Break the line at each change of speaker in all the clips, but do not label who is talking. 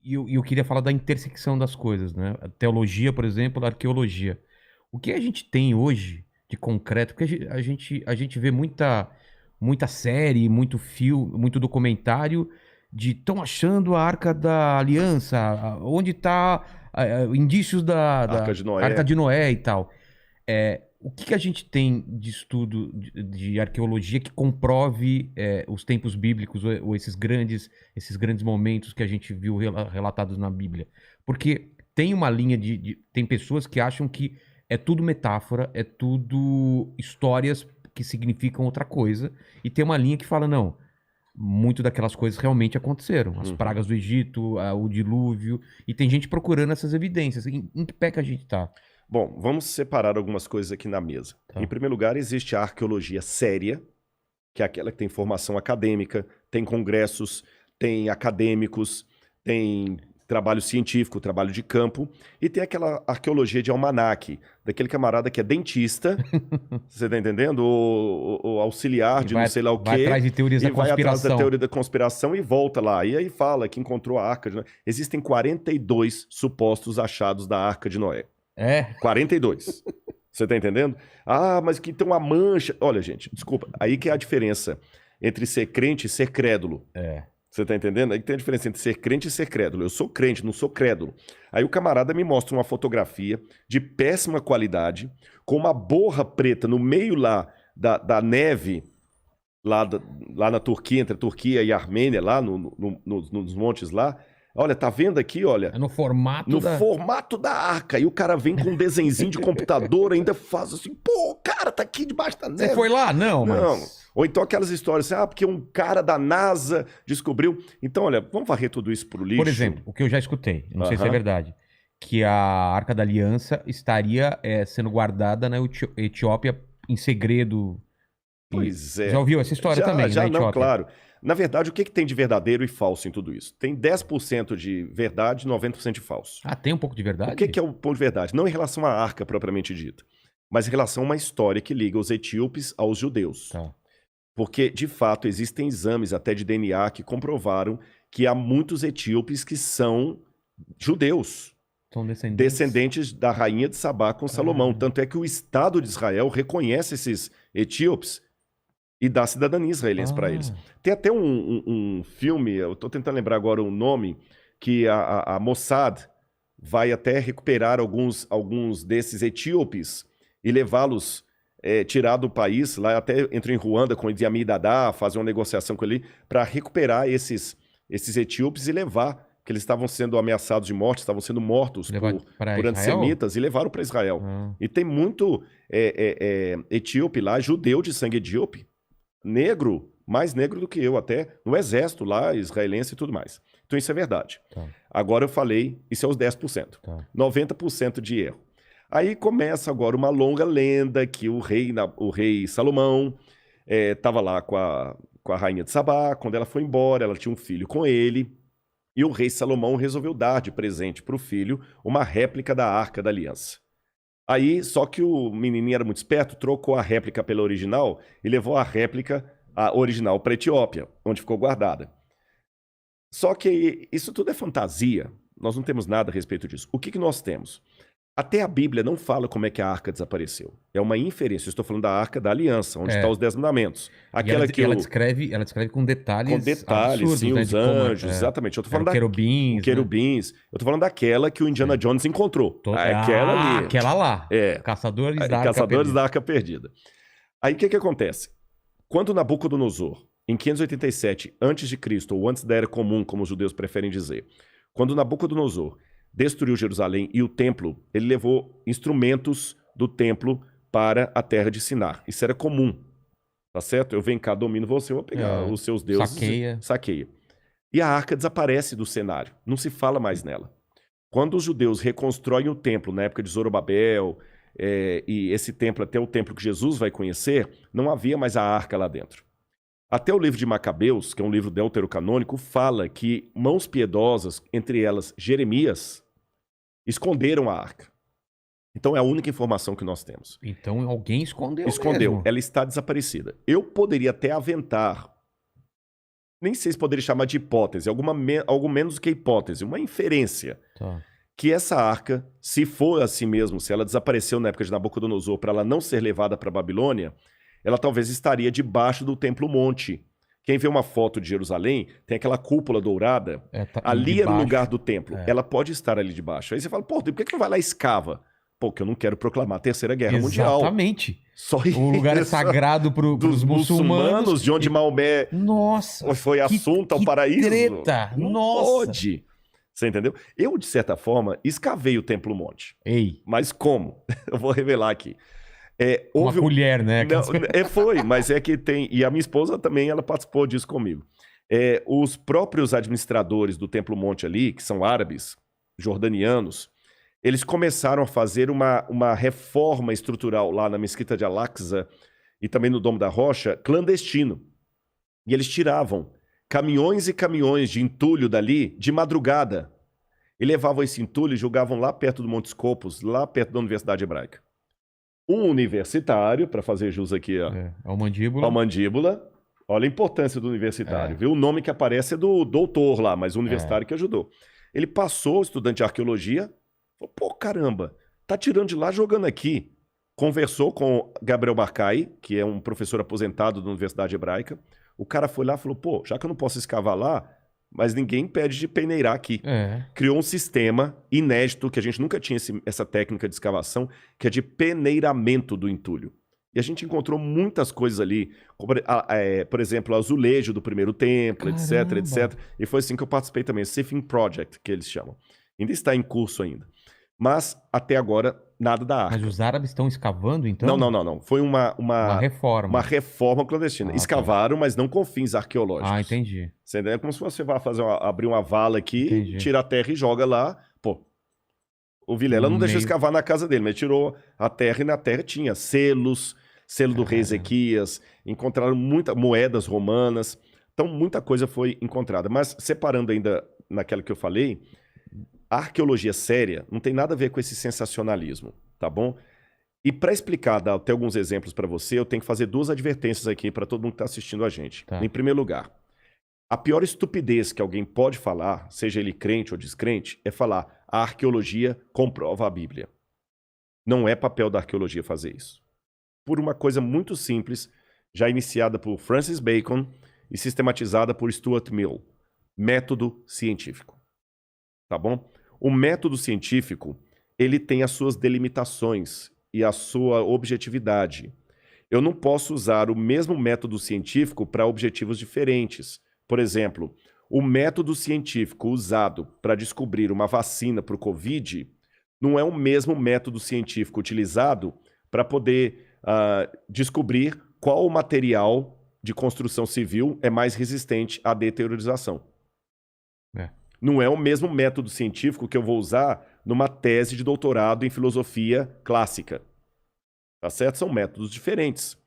eu queria falar da intersecção das coisas, né? A teologia, por exemplo, a arqueologia. O que a gente tem hoje de concreto? Porque a gente vê muita série, muito filme, muito documentário de estão achando a Arca da Aliança, onde está indícios
Arca
da
de
Arca
Noé.
de Noé e tal. O que que a gente tem de estudo de arqueologia que comprove os tempos bíblicos ou esses grandes momentos que a gente viu relatados na Bíblia? Porque tem uma linha tem pessoas que acham que é tudo metáfora, é tudo histórias que significam outra coisa, e tem uma linha que fala, não, muito daquelas coisas realmente aconteceram. As
Uhum.
pragas do Egito, o dilúvio, e tem gente procurando essas evidências. Em que pé que a gente tá?
Bom, vamos separar algumas coisas aqui na mesa. Em
Tá.
primeiro lugar, existe a arqueologia séria, que é aquela que tem formação acadêmica, tem congressos, tem acadêmicos, tem trabalho científico, trabalho de campo, e tem aquela arqueologia de almanaque, daquele camarada que é dentista, você tá entendendo? O auxiliar
E
de não sei lá o
vai atrás
quê,
de teorias
e
da
vai atrás da
conspiração.
teoria da conspiração e volta lá. E aí fala que encontrou a Arca de Noé. Existem 42 supostos achados da Arca de Noé.
É?
42. Você tá entendendo? Ah, mas que tem uma mancha. Olha, gente, desculpa. Aí que é a diferença entre ser crente e ser crédulo.
É.
Você tá entendendo? Aí que tem a diferença entre ser crente e ser crédulo. Eu sou crente, não sou crédulo. Aí o camarada me mostra uma fotografia de péssima qualidade, com uma borra preta no meio lá da neve, lá, lá na Turquia, entre a Turquia e a Armênia, lá nos montes lá. Olha, tá vendo aqui, olha?
É no formato
No
da.
formato da arca. E o cara vem com um desenzinho de computador, ainda faz assim, pô, cara, tá aqui debaixo da
Você
neve.
foi lá? Não,
Não.
mas.
Ou então aquelas histórias assim, ah, porque um cara da NASA descobriu. Então, olha, vamos varrer tudo isso pro
Por
lixo.
exemplo, o que eu já escutei, não sei se é
Aham.
verdade, que a Arca da Aliança estaria sendo guardada na Etiópia em segredo. E...
Pois
Já
é.
ouviu essa história
Já,
também, na
já não,
Etiópia?
claro. Na verdade, o que tem de verdadeiro e falso em tudo isso? Tem 10% de verdade e 90% de falso.
Ah, tem um pouco de
O que
verdade?
é o ponto de verdade? Não em relação à arca propriamente dita, mas em relação a uma história que liga os etíopes aos judeus.
Tá.
Porque, de fato, existem exames até de DNA que comprovaram que há muitos etíopes que são judeus,
São descendentes.
descendentes da rainha de Sabá com Salomão.
Cara.
Tanto é que o Estado de Israel reconhece esses etíopes e dá cidadania israelense para eles.
Ah.
Tem até um filme, eu estou tentando lembrar agora o nome, que a Mossad vai até recuperar alguns desses etíopes e levá-los, tirar do país, lá até entra em Ruanda com Idi Amin Dada, fazer uma negociação com ele, para recuperar esses etíopes e levar, que eles estavam sendo ameaçados de morte, estavam sendo mortos
Levar para
por
Israel?
antissemitas e levaram para Israel.
Ah.
E tem muito etíope lá, judeu de sangue etíope, negro, mais negro do que eu até, no exército lá, israelense e tudo mais. Então isso é verdade.
Tá,
Agora eu falei, isso é os 10%.
tá.
90% de erro. Aí começa agora uma longa lenda que o rei Salomão estava lá com a rainha de Sabá. Quando ela foi embora, ela tinha um filho com ele. E o rei Salomão resolveu dar de presente para o filho uma réplica da Arca da Aliança. Aí, só que o menininho era muito esperto, trocou a réplica pela original e levou a original para a Etiópia, onde ficou guardada. Só que isso tudo é fantasia. Nós não temos nada a respeito disso. O que nós temos? Até a Bíblia não fala como é que a arca desapareceu. É uma inferência. Eu estou falando da Arca da Aliança, onde estão
É.
os 10 mandamentos.
E ela,
Aquela que
ela
o...
descreve, ela descreve com
Com
detalhes
detalhes,
absurdos,
sim,
né?
os
De como
anjos, exatamente. Eu tô
eram
falando o
querubins, né?
querubins. Eu tô falando daquela que o Indiana Jones encontrou. Aquela ali.
Aquela lá.
É.
Caçadores da Arca
Caçadores
Perdida.
da Arca Perdida. Aí o que acontece? Quando Nabucodonosor, em 587 a.C., ou antes da Era Comum, como os judeus preferem dizer, quando Nabucodonosor destruiu Jerusalém e o templo, ele levou instrumentos do templo para a terra de Sinar. Isso era comum, tá certo? Eu venho cá, domino você, eu vou pegar
É.
os seus deuses e
Saqueia.
saqueia. E a arca desaparece do cenário, não se fala mais nela. Quando os judeus reconstroem o templo na época de Zorobabel, e esse templo até o templo que Jesus vai conhecer, não havia mais a arca lá dentro. Até o livro de Macabeus, que é um livro deuterocanônico, fala que mãos piedosas, entre elas Jeremias, esconderam a arca. Então é a única informação que nós temos.
Então alguém escondeu
Escondeu,
mesmo.
ela está desaparecida. Eu poderia até aventar nem sei se poderia chamar de hipótese, algo menos do que hipótese, uma inferência.
Tá.
Que essa arca, se for assim mesmo, se ela desapareceu na época de Nabucodonosor para ela não ser levada para a Babilônia, ela talvez estaria debaixo do Templo Monte. Quem vê uma foto de Jerusalém, tem aquela cúpula dourada,
Tá
ali era o
debaixo.
lugar do templo.
É.
Ela pode estar ali debaixo. Aí você fala, pô, por que não vai lá e escava? Pô, que eu não quero proclamar a Terceira Guerra Mundial.
Exatamente.
Só
O lugar é
isso.
sagrado
Dos
pros muçulmanos.
de onde Maomé
Nossa.
foi assunto ao paraíso.
Treta.
Não
Nossa.
pode. Você entendeu? Eu, de certa forma, escavei o Templo Monte.
Ei.
Mas como? Eu vou revelar aqui.
Uma colher, né?
Não, foi, mas é que tem... E a minha esposa também, ela participou disso comigo. Os próprios administradores do Templo Monte ali, que são árabes, jordanianos, eles começaram a fazer uma reforma estrutural lá na Mesquita de Al-Aqsa e também no Domo da Rocha, clandestino. E eles tiravam caminhões e caminhões de entulho dali de madrugada. E levavam esse entulho e jogavam lá perto do Monte Scopus, lá perto da Universidade Hebraica. Um universitário, para fazer jus aqui
ao mandíbula.
Ao mandíbula. Olha a importância do universitário, viu? O nome que aparece é do doutor lá, mas o universitário que ajudou. Ele passou, estudante de arqueologia, falou, pô, caramba, tá tirando de lá, jogando aqui. Conversou com Gabriel Barcai, que é um professor aposentado da Universidade Hebraica. O cara foi lá e falou, pô, já que eu não posso escavar lá, mas ninguém impede de peneirar aqui. Criou um sistema inédito, que a gente nunca tinha essa técnica de escavação, que é de peneiramento do entulho. E a gente encontrou muitas coisas ali, como, por exemplo, o azulejo do primeiro templo, etc. E foi assim que eu participei também, o Sifting Project, que eles chamam. Ainda está em curso ainda. Mas, até agora, nada da arca.
Mas os árabes estão escavando, então?
Não. Foi uma
reforma.
Uma reforma clandestina. Escavaram, mas não com fins arqueológicos.
Ah, entendi.
É como se você vá abrir uma vala aqui, tira a terra e joga lá. Pô, o Vilela não deixou escavar na casa dele, mas tirou a terra e na terra tinha selos, selo do rei Ezequias, encontraram muitas moedas romanas. Então, muita coisa foi encontrada. Mas, separando ainda naquela que eu falei, a arqueologia séria não tem nada a ver com esse sensacionalismo, tá bom? E para explicar, dar até alguns exemplos para você, eu tenho que fazer duas advertências aqui para todo mundo que está assistindo a gente. Em primeiro lugar, a pior estupidez que alguém pode falar, seja ele crente ou descrente, é falar a arqueologia comprova a Bíblia. Não é papel da arqueologia fazer isso. Por uma coisa muito simples, já iniciada por Francis Bacon e sistematizada por Stuart Mill. Método científico. Tá bom? O método científico, ele tem as suas delimitações e a sua objetividade. Eu não posso usar o mesmo método científico para objetivos diferentes. Por exemplo, o método científico usado para descobrir uma vacina para o Covid não é o mesmo método científico utilizado para poder descobrir qual material de construção civil é mais resistente à deteriorização. Não é o mesmo método científico que eu vou usar numa tese de doutorado em filosofia clássica. Tá certo? São métodos diferentes.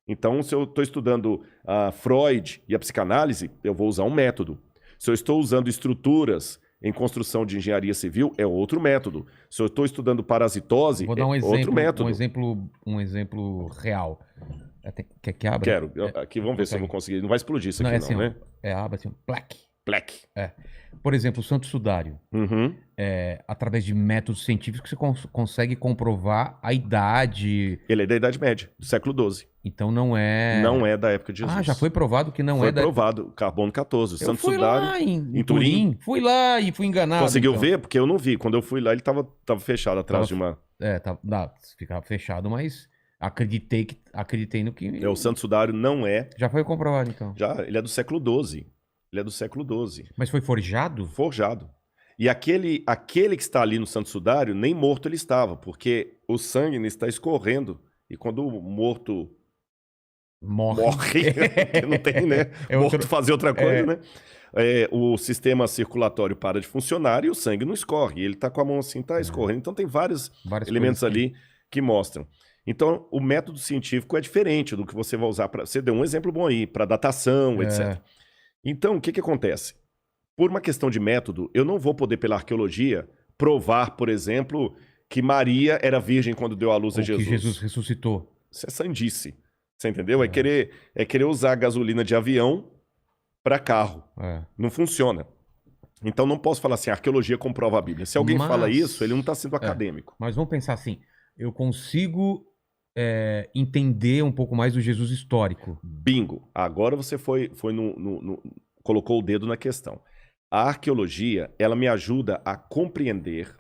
Então, se eu estou estudando Freud e a psicanálise, eu vou usar um método. Se eu estou usando estruturas em construção de engenharia civil, é outro método. Se eu estou estudando parasitose,
vou dar um
exemplo, outro método.
Um exemplo real. Quer que abra?
Quero. Aqui, vamos ver se eu vou conseguir. Não vai explodir isso aqui,
assim,
né?
Abre assim, plaque.
Plaque.
Por exemplo, o Santo Sudário. Através de métodos científicos, você consegue comprovar a idade.
Ele é da Idade Média, do século XII.
Então não é...
Não é da época de Jesus.
Já foi provado que não
foi provado. Carbono 14. O Santo Sudário.
Lá em Turim. Fui lá e fui enganado.
Conseguiu ver? Porque eu não vi. Quando eu fui lá, ele tava fechado atrás de uma...
ficava fechado, mas acreditei no que...
O Santo Sudário não é...
Já foi comprovado, então.
Já, ele é do século XII. Ele é do século XII.
Mas foi forjado?
Forjado. E aquele que está ali no Santo Sudário, nem morto ele estava, porque o sangue está escorrendo. E quando o morto morre não tem, né? Morto fazer outra coisa, né? O sistema circulatório para de funcionar e o sangue não escorre. E ele está com a mão assim, está escorrendo. Então tem vários elementos ali que mostram. Então, o método científico é diferente do que você vai usar para... Você deu um exemplo bom aí, para datação, etc. Então, o que acontece? Por uma questão de método, eu não vou poder, pela arqueologia, provar, por exemplo, que Maria era virgem quando deu à luz a Jesus.
Que Jesus ressuscitou.
Isso é sandice. Você entendeu? É querer usar gasolina de avião para carro.
É.
Não funciona. Então não posso falar assim, a arqueologia comprova a Bíblia. Se alguém fala isso, ele não está sendo acadêmico.
Mas vamos pensar assim, eu consigo entender um pouco mais do Jesus histórico.
Bingo. Agora você colocou o dedo na questão. A arqueologia, ela me ajuda a compreender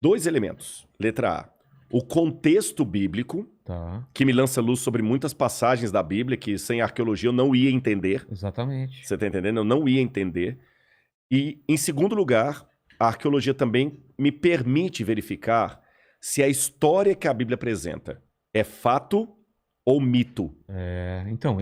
2 elementos. Letra A, o contexto bíblico,
Tá.
que me lança luz sobre muitas passagens da Bíblia que sem arqueologia eu não ia entender.
Exatamente.
Você está entendendo? Eu não ia entender. E, em segundo lugar, a arqueologia também me permite verificar se a história que a Bíblia apresenta é fato ou mito.
Então.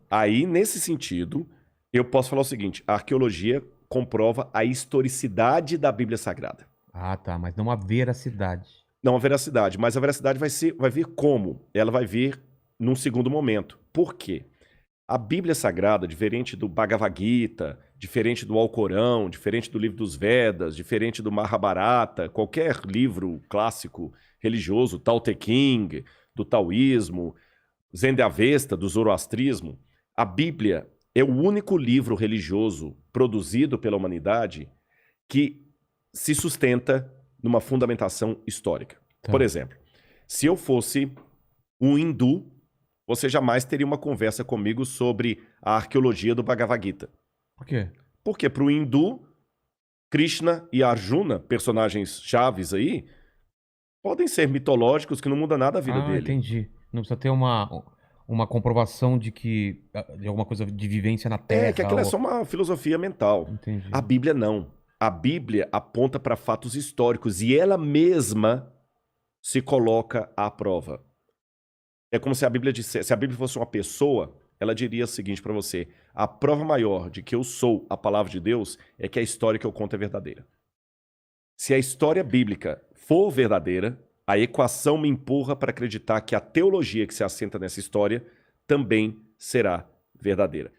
Aí, nesse sentido, eu posso falar o seguinte, a arqueologia comprova a historicidade da Bíblia Sagrada.
Ah, tá, mas não a veracidade.
Não a veracidade, mas a veracidade vai vir como? Ela vai vir num segundo momento. Por quê? A Bíblia Sagrada, diferente do Bhagavad Gita, diferente do Alcorão, diferente do livro dos Vedas, diferente do Mahabharata, qualquer livro clássico religioso, Tao Te Ching, do taoísmo, Zend-Avesta, do zoroastrismo, a Bíblia é o único livro religioso produzido pela humanidade que se sustenta numa fundamentação histórica.
Tá.
Por exemplo, se eu fosse um hindu, você jamais teria uma conversa comigo sobre a arqueologia do Bhagavad Gita.
Por quê?
Porque para o hindu, Krishna e Arjuna, personagens chaves aí, podem ser mitológicos que não muda nada a vida dele.
Entendi. Não precisa ter uma comprovação de alguma coisa de vivência na Terra.
Que aquilo é só uma filosofia mental.
Entendi.
A Bíblia não. A Bíblia aponta para fatos históricos e ela mesma se coloca à prova. É como se a Bíblia dissesse, se a Bíblia fosse uma pessoa, ela diria o seguinte para você: a prova maior de que eu sou a palavra de Deus é que a história que eu conto é verdadeira. Se a história bíblica for verdadeira, a equação me empurra para acreditar que a teologia que se assenta nessa história também será verdadeira.